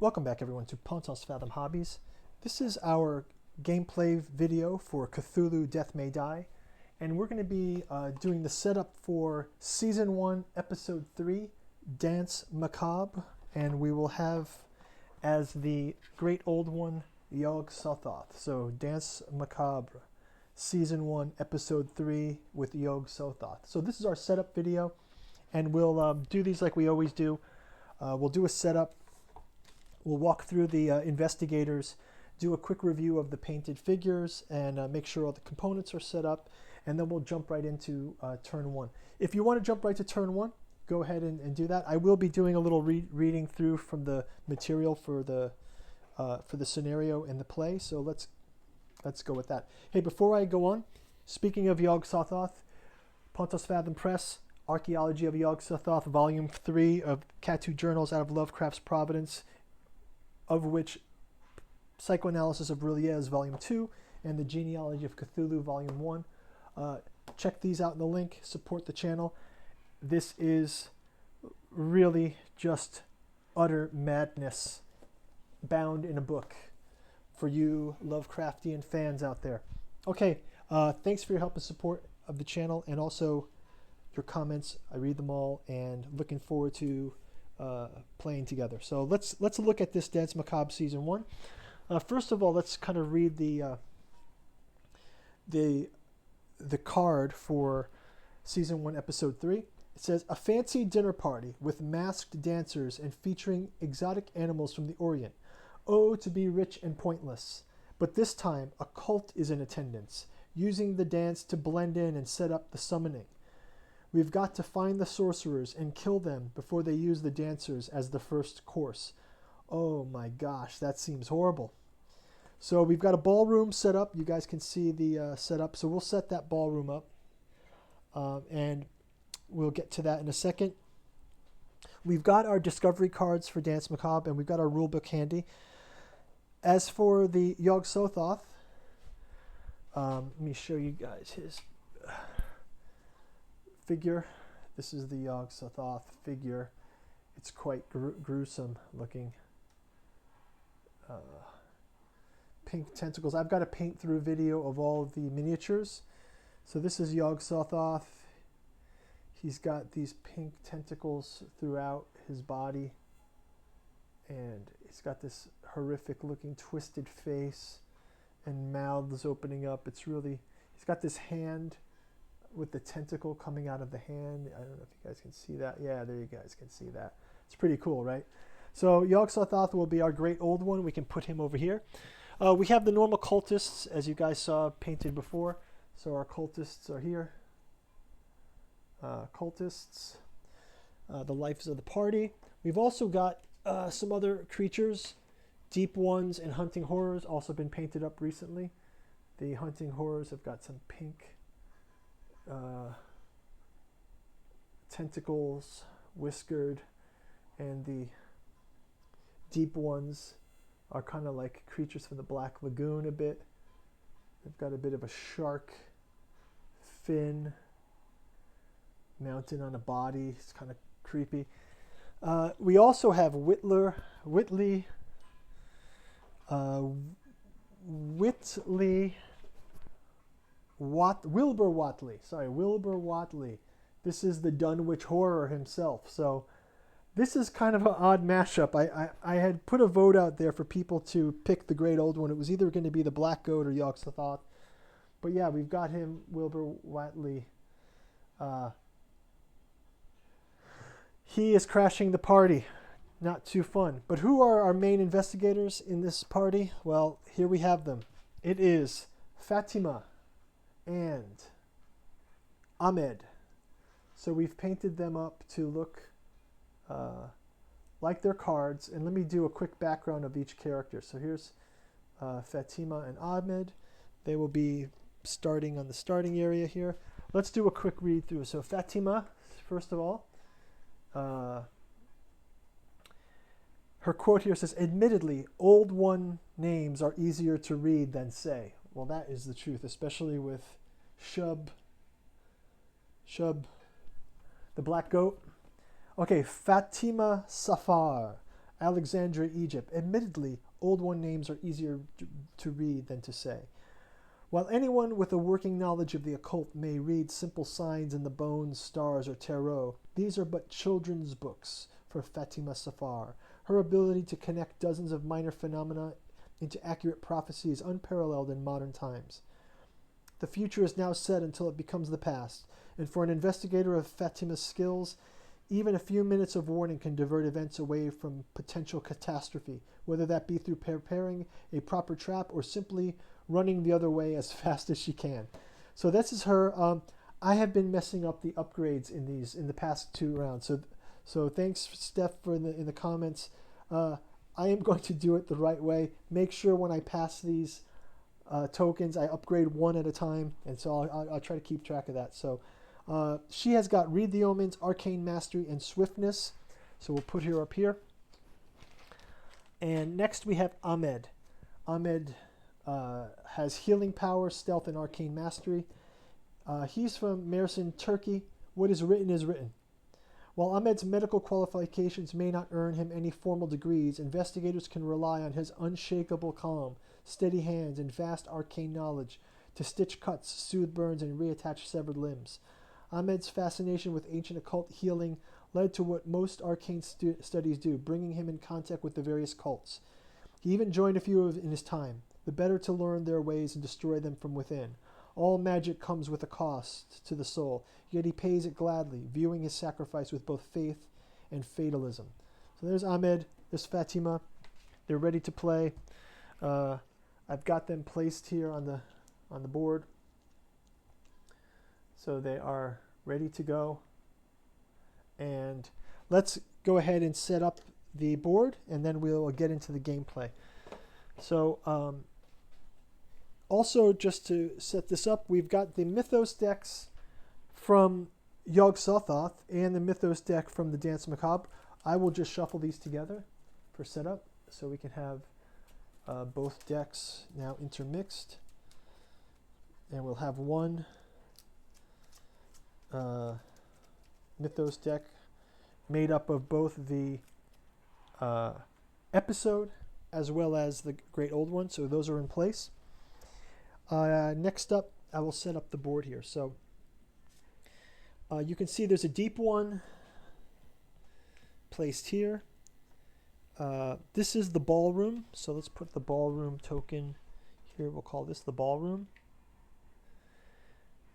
Welcome back everyone to Pontos Fathom Hobbies. This is our gameplay video for Cthulhu Death May Die, and we're going to be doing the setup for Season 1, Episode 3, Danse Macabre, and we will have as the great old one, Yog-Sothoth. So Danse Macabre, Season 1, Episode 3 with Yog-Sothoth. So this is our setup video, and we'll do these like we always do. We'll do a setup. We'll walk through the investigators, do a quick review of the painted figures, and make sure all the components are set up, and then we'll jump right into turn one. If you want to jump right to turn one, go ahead and do that. I will be doing a little reading through from the material for the scenario and the play, so let's go with that. Hey, before I go on, speaking of Yog-Sothoth, Pontos Fathom Press, Archaeology of Yog-Sothoth, Volume 3 of Cthulhu Journals out of Lovecraft's Providence, of which Psychoanalysis of Brillier is Volume 2, and The Genealogy of Cthulhu, Volume 1. Check these out in the link, support the channel. This is really just utter madness bound in a book for you Lovecraftian fans out there. Okay, thanks for your help and support of the channel, and also your comments. I read them all, and looking forward to playing together. So let's look at this Danse Macabre Season 1. First of all, let's kind of read the card for Season 1, Episode 3. It says, a fancy dinner party with masked dancers and featuring exotic animals from the Orient. Oh, to be rich and pointless. But this time, a cult is in attendance, using the dance to blend in and set up the summoning. We've got to find the sorcerers and kill them before they use the dancers as the first course. Oh my gosh, that seems horrible. So we've got a ballroom set up. You guys can see the setup. So we'll set that ballroom up. And we'll get to that in a second. We've got our discovery cards for Danse Macabre, and we've got our rulebook handy. As for the Yog-Sothoth, let me show you guys his figure. This is the Yog-Sothoth figure. It's quite gruesome looking. Pink tentacles. I've got a paint through video of all of the miniatures. So this is Yog-Sothoth. He's got these pink tentacles throughout his body, and he's got this horrific looking twisted face and mouths opening up. It's really, he's got this hand with the tentacle coming out of the hand. I don't know if you guys can see that. Yeah, there you guys can see that. It's pretty cool, right? So Yog-Sothoth will be our great old one. We can put him over here. We have the normal cultists, as you guys saw painted before. So our cultists are here. Cultists, the lives of the party. We've also got some other creatures, deep ones and hunting horrors, also been painted up recently. The hunting horrors have got some pink tentacles, whiskered, and the deep ones are kind of like creatures from the Black Lagoon a bit. They've got a bit of a shark fin mounted on a body. It's kind of creepy. We also have Wilbur Whatley. Sorry, Wilbur Whatley. This is the Dunwich Horror himself. So this is kind of an odd mashup. I had put a vote out there for people to pick the great old one. It was either going to be the Black Goat or Yog-Sothoth. But yeah, we've got him, Wilbur Whatley. He is crashing the party. Not too fun. But who are our main investigators in this party? Well, here we have them. It is Fatima and Ahmed. So we've painted them up to look like their cards. And let me do a quick background of each character. So here's Fatima and Ahmed. They will be starting on the starting area here. Let's do a quick read through. So Fatima, first of all, her quote here says, admittedly, old one names are easier to read than say. Well, that is the truth, especially with Shub, the Black Goat. Okay, Fatima Safar Alexandria, Egypt. Admittedly, Old One names are easier to read than to say. While anyone with a working knowledge of the occult may read simple signs in the bones, stars, or tarot, these are but children's books for Fatima Safar. Her ability to connect dozens of minor phenomena into accurate prophecy is unparalleled in modern times. The future is now set until it becomes the past, and for an investigator of Fatima's skills, even a few minutes of warning can divert events away from potential catastrophe, whether that be through preparing a proper trap or simply running the other way as fast as she can. So this is her. I have been messing up the upgrades in the past 2 rounds. So thanks, Steph, for in the comments. I am going to do it the right way. Make sure when I pass these tokens, I upgrade one at a time, and so I'll try to keep track of that. So she has got Read the Omens, Arcane Mastery, and Swiftness. So we'll put her up here. And next we have Ahmed. Ahmed has Healing Power, Stealth, and Arcane Mastery. He's from Mersin, Turkey. What is written is written. While Ahmed's medical qualifications may not earn him any formal degrees, investigators can rely on his unshakable calm, steady hands, and vast arcane knowledge to stitch cuts, soothe burns, and reattach severed limbs. Ahmed's fascination with ancient occult healing led to what most arcane studies do, bringing him in contact with the various cults. He even joined a few in his time, the better to learn their ways and destroy them from within. All magic comes with a cost to the soul, yet he pays it gladly, viewing his sacrifice with both faith and fatalism. So there's Ahmed, there's Fatima. They're ready to play. I've got them placed here on the board. So they are ready to go. And let's go ahead and set up the board, and then we'll get into the gameplay. So also, just to set this up, we've got the Mythos decks from Yog-Sothoth and the Mythos deck from the Danse Macabre. I will just shuffle these together for setup so we can have both decks now intermixed. And we'll have one Mythos deck made up of both the episode as well as the Great Old One. So those are in place. Next up, I will set up the board here. So you can see there's a deep one placed here. This is the ballroom. So let's put the ballroom token here. We'll call this the ballroom.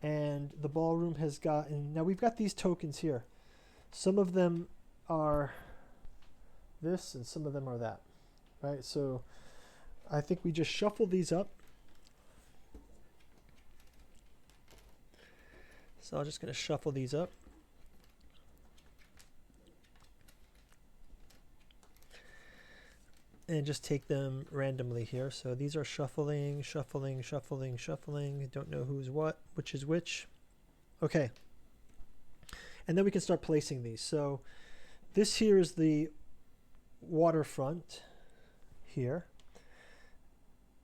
And the ballroom has gotten... Now we've got these tokens here. Some of them are this and some of them are that. Right? So I think we just shuffle these up. So I'm just going to shuffle these up. And just take them randomly here. So these are shuffling, shuffling, shuffling, shuffling. Don't know who's what, which is which. Okay. And then we can start placing these. So this here is the waterfront here.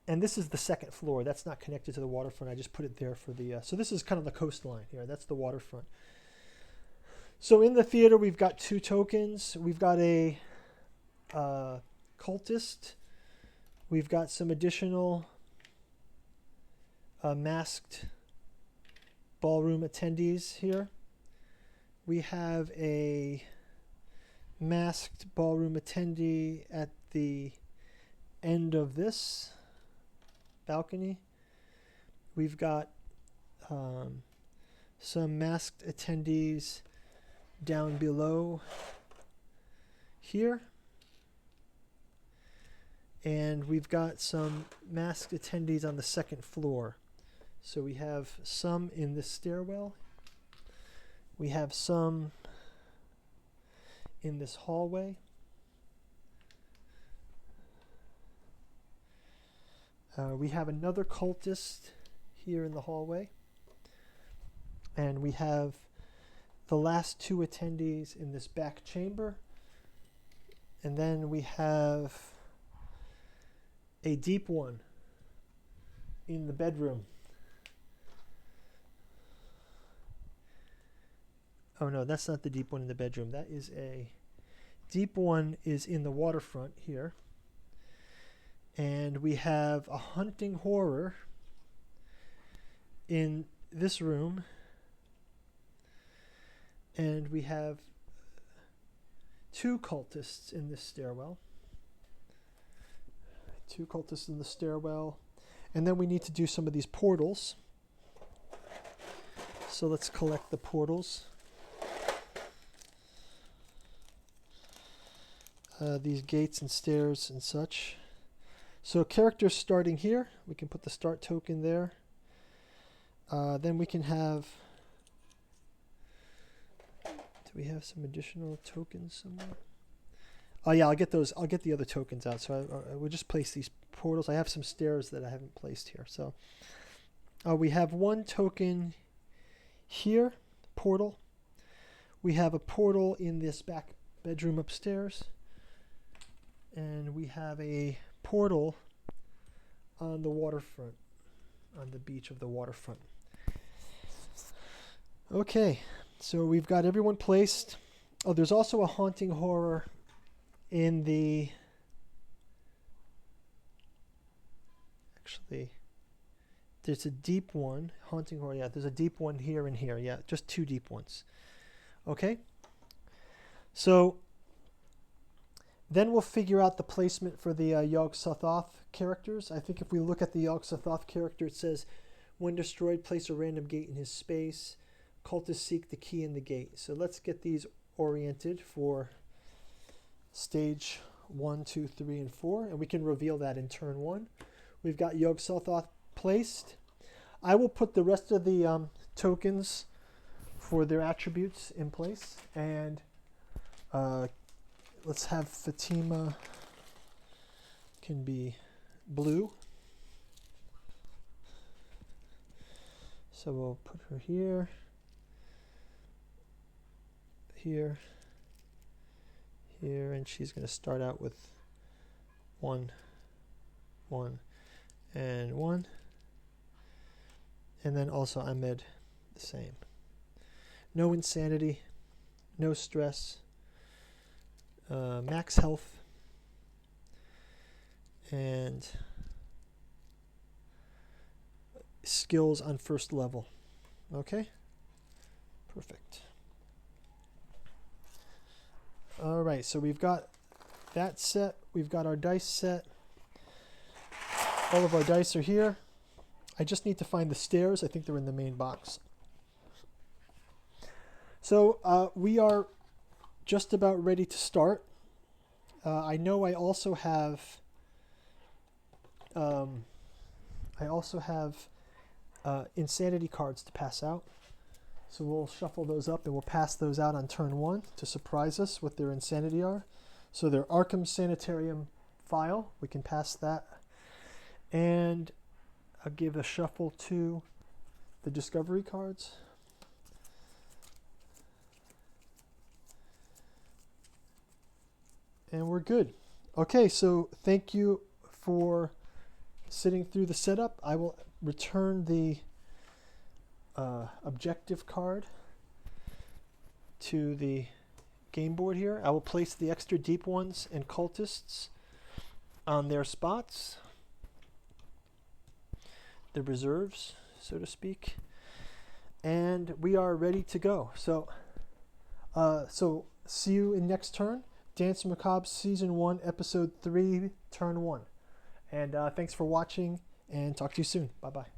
And this is the second floor. That's not connected to the waterfront. I just put it there for the... so this is kind of the coastline here. That's the waterfront. So in the theater, we've got 2 tokens. We've got a cultist. We've got some additional masked ballroom attendees here. We have a masked ballroom attendee at the end of this balcony. We've got some masked attendees down below here. And we've got some masked attendees on the second floor. So we have some in this stairwell. We have some in this hallway. We have another cultist here in the hallway. And we have the last 2 attendees in this back chamber. And then we have a deep one in the bedroom. Oh no, that's not the deep one in the bedroom. That is a deep one is in the waterfront here. And we have a hunting horror in this room. And we have 2 cultists in this stairwell. 2 cultists in the stairwell. And then we need to do some of these portals. So let's collect the portals. These gates and stairs and such. So characters starting here. We can put the start token there. Then we can have... Do we have some additional tokens somewhere? Oh yeah, I'll get those. I'll get the other tokens out. So I will just place these portals. I have some stairs that I haven't placed here. So we have 1 token here, portal. We have a portal in this back bedroom upstairs. And we have a portal on the waterfront, on the beach of the waterfront. Okay, so we've got everyone placed. Oh, there's also a haunting horror in the... Actually, there's a deep one. Haunting horror, yeah, there's a deep one here and here. Yeah, just 2 deep ones. Okay, so... Then we'll figure out the placement for the Yog-Sothoth characters. I think if we look at the Yog-Sothoth character, it says, when destroyed, place a random gate in his space. Cultists seek the key in the gate. So let's get these oriented for stage 1, 2, 3, and 4. And we can reveal that in turn 1. We've got Yog-Sothoth placed. I will put the rest of the tokens for their attributes in place. And... let's have Fatima can be blue. So we'll put her here, here, here, and she's going to start out with 1, 1, and 1. And then also Ahmed, the same. No insanity, no stress. Max health, and skills on 1st level. Okay, perfect. All right, so we've got that set. We've got our dice set. All of our dice are here. I just need to find the stairs. I think they're in the main box. So we are just about ready to start. I know I also have insanity cards to pass out. So we'll shuffle those up and we'll pass those out on turn 1 to surprise us what their insanity are. So their Arkham Sanitarium file, we can pass that. And I'll give a shuffle to the discovery cards. And we're good. Okay, so thank you for sitting through the setup. I will return the objective card to the game board here. I will place the extra deep ones and cultists on their spots, the reserves, so to speak. And we are ready to go. So see you in next turn. Danse Macabre Season 1, Episode 3, Turn 1. And thanks for watching, and talk to you soon. Bye-bye.